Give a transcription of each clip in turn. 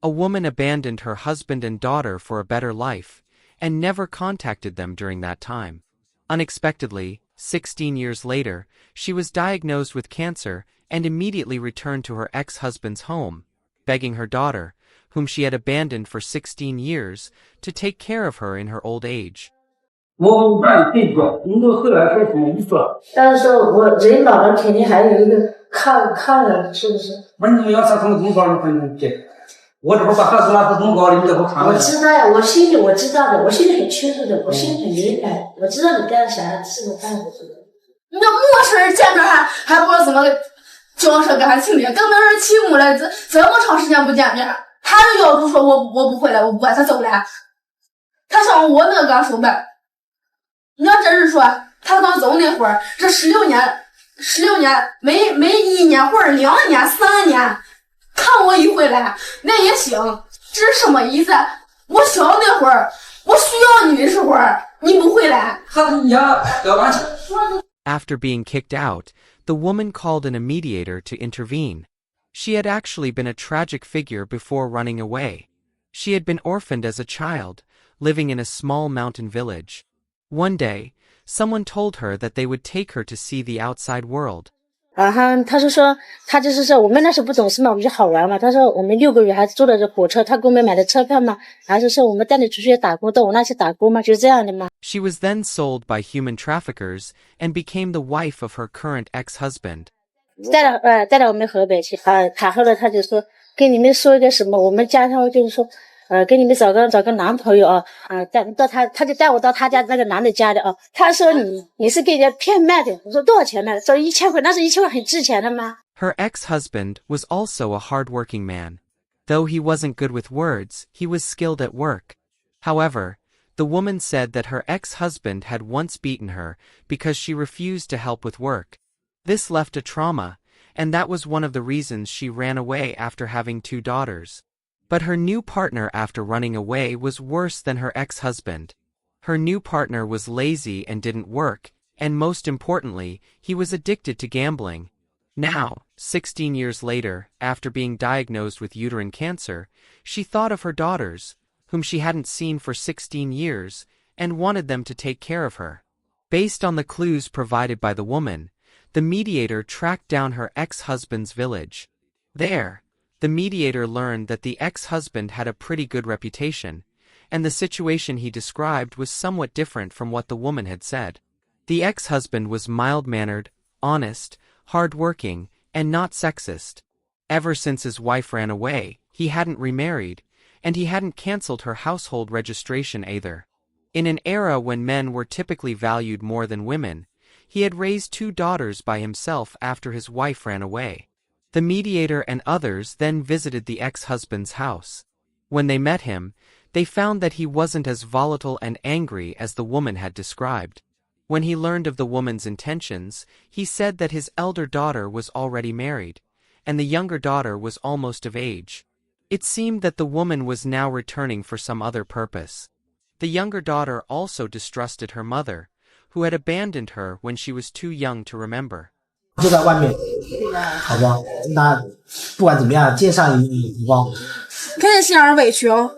A woman abandoned her husband and daughter for a better life, and never contacted them during that time. Unexpectedly, 16 years later, she was diagnosed with cancer and immediately returned to her ex-husband's home, begging her daughter, whom she had abandoned for 16 years, to take care of her in her old age. 我不让你对说，你都后来说什么不说？但是我人老了肯定还有一个看着，是不是？不是你们要查什么公告，你可能去。我这会把孩子拿到公告里，你这会看。我知道呀，我心里我知道的，我心里很清楚的，我心里很明白，我知道你干啥，是我干的这个。你这陌生人见面还不知道怎么交涉感情的，跟没人起哄了，这么长时间不见面，他就要求说我不回来，我不管他走了，他上我那个岗说呗。你要真是说他刚走那会儿，这16年，每1年或者2年、3年，看我一回来，那也行。这是什么意思？我小那会儿，我需要你的时候，你不回来。After being kicked out, the woman called in a mediator to intervene. She had actually been a tragic figure before running away. She had been orphaned as a child, living in a small mountain village. One day, someone told her that they would take her to see the outside world. 他是说，他就是说，我们那时候不懂事嘛，我们就好玩嘛。他说我们6个月还坐的这火车，他给我们买的车票嘛，然后就说我们带你出去打工，到我那去打工嘛，就是这样的嘛。She was then sold by human traffickers and became the wife of her current ex-husband. 带到我们河北去，后来他就说跟你们说一个什么，我们家乡就是说。给你们找个男朋友啊，他就带我到他家那个男的家里啊。他说你是给人家骗卖的，我说多少钱呢？说1000块，那是1000块很值钱的吗？ Her ex-husband was also a hard-working man. Though he wasn't good with words, he was skilled at work. However, the woman said that her ex-husband had once beaten her because she refused to help with work. This left a trauma, and that was one of the reasons she ran away after having 2 daughters. But her new partner after running away was worse than her ex-husband. Her new partner was lazy and didn't work, and most importantly, he was addicted to gambling. Now, 16 years later, after being diagnosed with uterine cancer, she thought of her daughters, whom she hadn't seen for 16 years, and wanted them to take care of her. Based on the clues provided by the woman, the mediator tracked down her ex-husband's village. There, the mediator learned that the ex-husband had a pretty good reputation, and the situation he described was somewhat different from what the woman had said. The ex-husband was mild-mannered, honest, hard-working, and not sexist. Ever since his wife ran away, he hadn't remarried, and he hadn't cancelled her household registration either. In an era when men were typically valued more than women, he had raised 2 daughters by himself after his wife ran away. The mediator and others then visited the ex-husband's house. When they met him, they found that he wasn't as volatile and angry as the woman had described. When he learned of the woman's intentions, he said that his elder daughter was already married, and the younger daughter was almost of age. It seemed that the woman was now returning for some other purpose. The younger daughter also distrusted her mother, who had abandoned her when she was too young to remember. 就在外面，好吧？那不管怎么样，见上一望，肯定心让人委屈哦。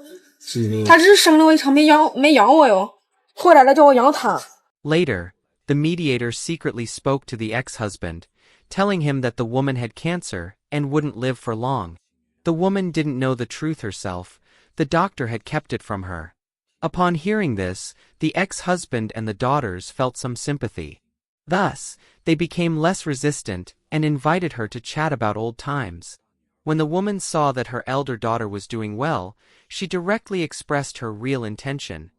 他只是生了我一场没养我哟，回来了叫我养他。Later, the mediator secretly spoke to the ex-husband, telling him that the woman had cancer and wouldn't live for long. The woman didn't know the truth herself. The doctor had kept it from her. Upon hearing this, the ex-husband and the daughters felt some sympathy. Thus, they became less resistant and invited her to chat about old times. When the woman saw that her elder daughter was doing well, she directly expressed her real intention.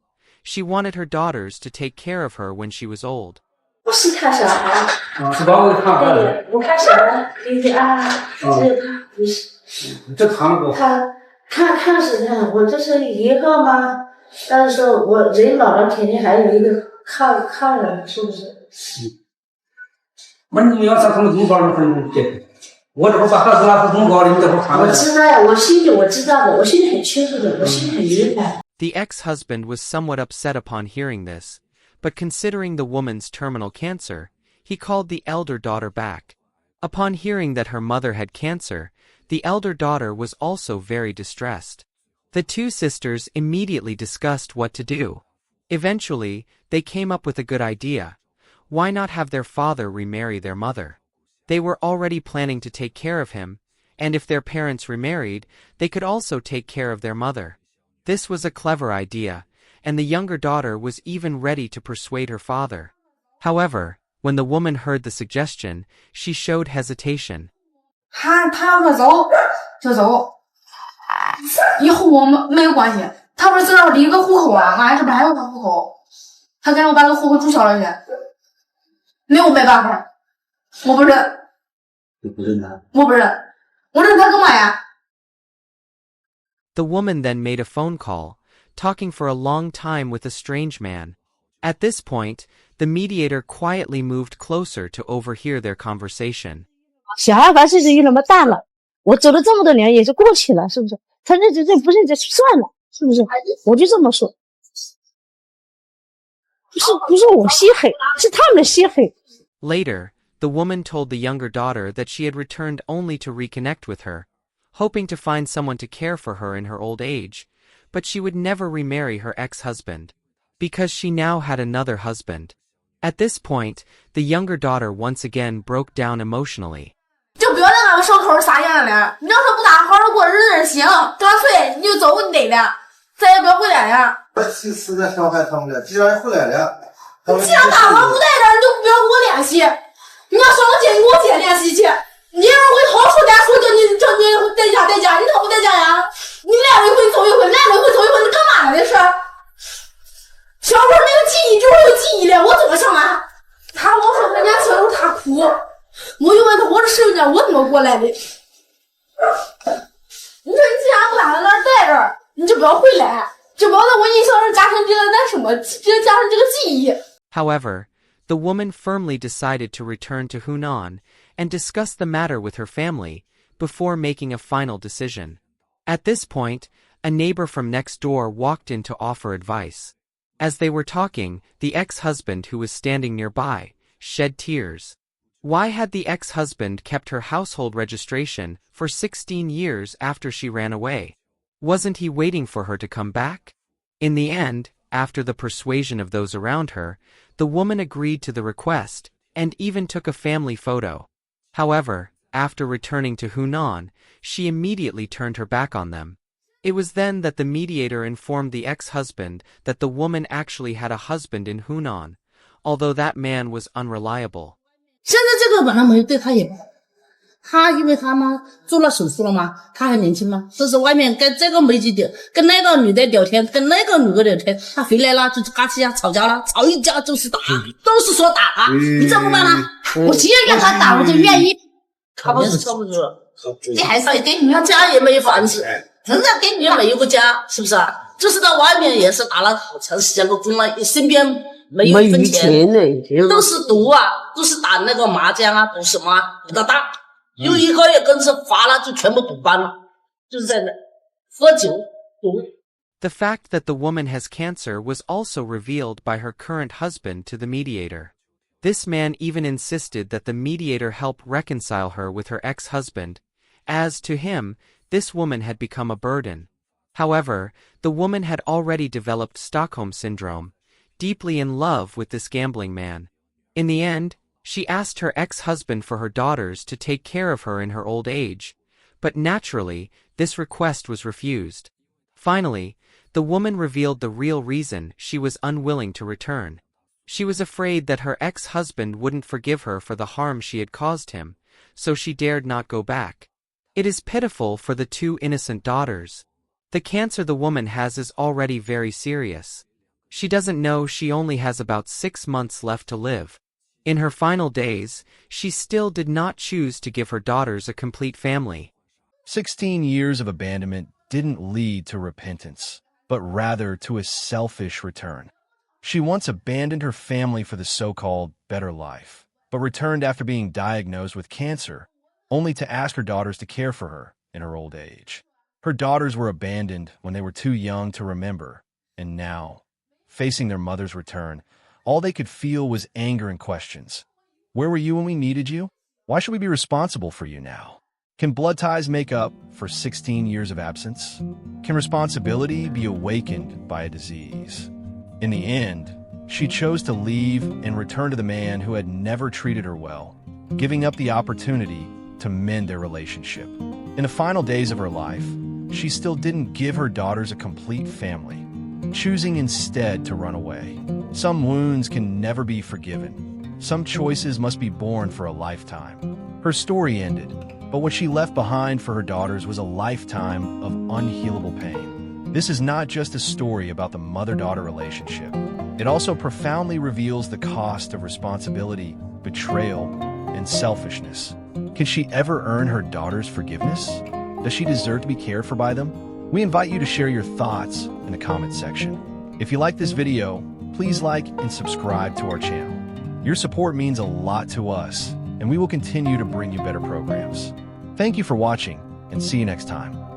She wanted her daughters to take care of her when she was old. 我是看小孩，对，我看小孩，只有他，不是。这看过。看是看，我这是遗憾吗？但是说我人老了肯定还有一个看人，是不是？不是你们要查什么公告，你可能去。我这会把孩子拿到公告里，你这会看。我知道呀，我心里我知道的，我心里很清楚的，我心里很明白。The ex-husband was somewhat upset upon hearing this, but considering the woman's terminal cancer, he called the elder daughter back. Upon hearing that her mother had cancer, The elder daughter was also very distressed. The two sisters immediately discussed what to do. Eventually, they came up with a good idea. Why not have their father remarry their mother? They were already planning to take care of him, and if their parents remarried, they could also take care of their mother. This was a clever idea, and the younger daughter was even ready to persuade her father. However, when the woman heard the suggestion, she showed hesitation. 他要说走就走，以后我们没有关系。他不是让我立个户口啊，俺这边还有个户口，他给我把这个户口注销了去，没有没办法，我不认。你不认他？我不认，我认他干嘛呀？ The woman then made a phone call, talking for a long time with a strange man. At this point, the mediator quietly moved closer to overhear their conversation. 小孩反正事情就那么大了，我走了这么多年也是过去了，是不是？他认这不认这算了，是不是？我就这么说，不是我心黑，是他们的心黑。 Later, the woman told the younger daughter that she had returned only to reconnect with her, hoping to find someone to care for her in her old age, but she would never remarry her ex-husband, because she now had another husband. At this point, the younger daughter once again broke down emotionally. 就不要让俺们烧口撒样了，你要是不打好好过日子行，干脆你就走你得了，再也不要回来了。实在伤害他们了，既然回来了，既然打完不在这儿，你就不要跟我联系。你要上我姐，你跟我姐联系去。你要是会好好说咱说，叫你在家，你怎么不在家呀？你来了一回走一回，来了一回走一回，你干嘛呢？这是。小时候那个记忆就是有记忆了，我怎么上啊？他老说他年轻的时候他哭，我就问他我这10年我怎么过来的？你说你既然不打算那儿待着，你就不要回来，就不要在我印象上加深这个那什么，加深这个记忆。 However, the woman firmly decided to return to Hunan and discuss the matter with her family before making a final decision. At this point, a neighbor from next door walked in to offer advice. As they were talking, the ex-husband who was standing nearby shed tears. Why had the ex-husband kept her household registration for 16 years after she ran away? Wasn't he waiting for her to come back? In the end, after the persuasion of those around her, the woman agreed to the request and even took a family photo. However, after returning to Hunan, she immediately turned her back on them. It was then that the mediator informed the ex-husband that the woman actually had a husband in Hunan, although that man was unreliable. 现在这个晚上没有对他也，他因为他妈做了手术了嘛，他还年轻嘛，这是外面跟这个媒体聊，跟那个女的聊天，跟那个女的聊天，他回来了就嘎吱呀吵架了，吵一架就是打，都是说打他，你怎么办呢？我直接让他打，我就愿意。他不是受不住，这还是给女儿家也没有房子，人家给女儿没有个家，是不是啊？就是在外面也是打了好长时间个工了，身边没有一分钱，都是赌啊，都是打那个麻将啊，赌什么啊，赌到大，有1个月工资发了就全部赌光了，就是在那喝酒赌。 The fact that the woman has cancer was also revealed by her current husband to the mediator. This man even insisted that the mediator help reconcile her with her ex-husband, as, to him, this woman had become a burden. However, the woman had already developed Stockholm Syndrome, deeply in love with this gambling man. In the end, she asked her ex-husband for her daughters to take care of her in her old age, but naturally, this request was refused. Finally, the woman revealed the real reason she was unwilling to return. She was afraid that her ex-husband wouldn't forgive her for the harm she had caused him, so she dared not go back. It is pitiful for the two innocent daughters. The cancer the woman has is already very serious. She doesn't know she only has about 6 months left to live. In her final days, she still did not choose to give her daughters a complete family. 16 years of abandonment didn't lead to repentance, but rather to a selfish return. She once abandoned her family for the so-called better life, but returned after being diagnosed with cancer, only to ask her daughters to care for her in her old age. Her daughters were abandoned when they were too young to remember, and now, facing their mother's return, all they could feel was anger and questions. Where were you when we needed you? Why should we be responsible for you now? Can blood ties make up for 16 years of absence? Can responsibility be awakened by a disease? In the end, she chose to leave and return to the man who had never treated her well, giving up the opportunity to mend their relationship. In the final days of her life, she still didn't give her daughters a complete family, choosing instead to run away. Some wounds can never be forgiven. Some choices must be borne for a lifetime. Her story ended, but what she left behind for her daughters was a lifetime of unhealable pain. This is not just a story about the mother-daughter relationship. It also profoundly reveals the cost of responsibility, betrayal, and selfishness. Can she ever earn her daughter's forgiveness? Does she deserve to be cared for by them? We invite you to share your thoughts in the comment section. If you like this video, please like and subscribe to our channel. Your support means a lot to us, and we will continue to bring you better programs. Thank you for watching, and see you next time.